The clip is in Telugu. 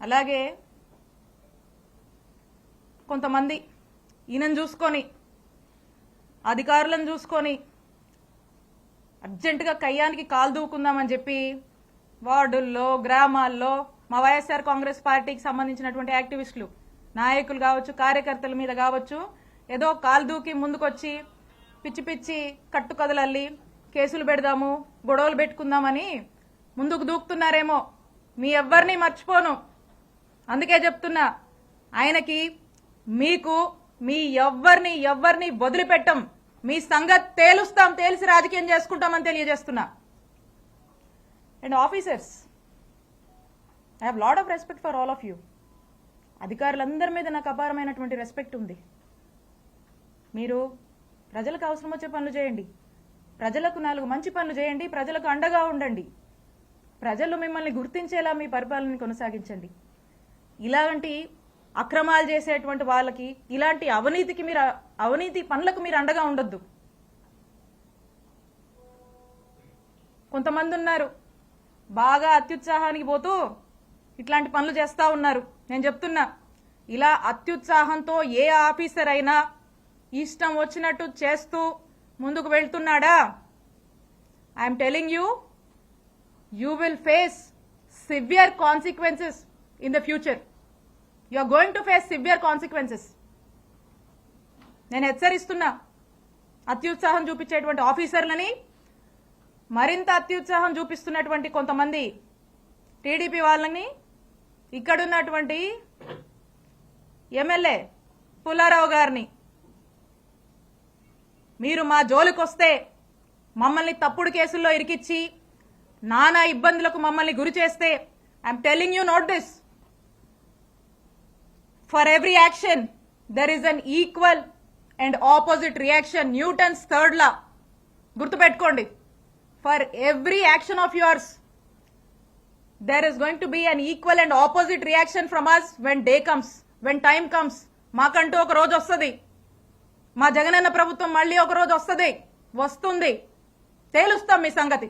అలాగే కొంతమంది ఈయనను చూసుకొని అధికారులను చూసుకొని అర్జెంటుగా కయ్యానికి కాలు దూకుందామని చెప్పి వార్డుల్లో గ్రామాల్లో మా వైఎస్ఆర్ కాంగ్రెస్ పార్టీకి సంబంధించినటువంటి యాక్టివిస్టులు నాయకులు కావచ్చు కార్యకర్తల మీద కావచ్చు ఏదో కాలు దూకి ముందుకొచ్చి పిచ్చి పిచ్చి కట్టుకథలల్లి కేసులు పెడదాము గొడవలు పెట్టుకుందామని ముందుకు దూకుతున్నారేమో మీ ఎవ్వరిని మర్చిపోను. అందుకే చెప్తున్నా ఆయనకి మీకు మీ ఎవ్వరిని వదిలిపెట్టం. మీ సంగతి తేలుస్తాం, తేలిసి రాజకీయం చేసుకుంటామని తెలియజేస్తున్నా. And officers, I have lot of respect for all of you. అధికారులందరి మీద నాకు అపారమైనటువంటి రెస్పెక్ట్ ఉంది. మీరు ప్రజలకు అవసరం వచ్చే పనులు చేయండి, ప్రజలకు 4 మంచి పనులు చేయండి, ప్రజలకు అండగా ఉండండి, ప్రజలు మిమ్మల్ని గుర్తించేలా మీ పరిపాలనని కొనసాగించండి. ఇలాంటి అక్రమాలు చేసేటువంటి వాళ్ళకి, ఇలాంటి అవినీతి పనులకు మీరు అండగా ఉండొద్దు. కొంతమంది ఉన్నారు బాగా అత్యుత్సాహానికి పోతూ ఇట్లాంటి పనులు చేస్తా ఉన్నారు. నేను చెప్తున్నా, ఇలా అత్యుత్సాహంతో ఏ ఆఫీసర్ అయినా ఇష్టం వచ్చినట్టు చేస్తూ ముందుకు వెళ్తున్నాడా, I'm telling you will face severe consequences in the future. You are going to face severe consequences. నేను హెచ్చరిస్తున్నా, అత్యుత్సాహం చూపించేటువంటి ఆఫీసర్లని, మరింత అత్యుత్సాహం చూపిస్తున్నటువంటి కొంతమంది టీడీపీ వాళ్ళని, ఇక్కడున్నటువంటి ఎమ్మెల్యే పుల్లారావు గారిని, మీరు మా జోలికొస్తే మమ్మల్ని తప్పుడు కేసుల్లో ఇరికిచ్చి నానా ఇబ్బందులకు మమ్మల్ని గురి చేస్తే I'm telling you note this. For every action there is an equal and opposite reaction. Newton's 3rd law గుర్తుపెట్టుకోండి. For every action of yours there is going to be an equal and opposite reaction from us when day comes, when time comes. మాకంటూ ఒక రోజు వస్తుంది, మా జగనన్న ప్రభుత్వం మళ్ళీ ఒక రోజు వస్తుంది, తేలుస్తాం మీ సంగతి.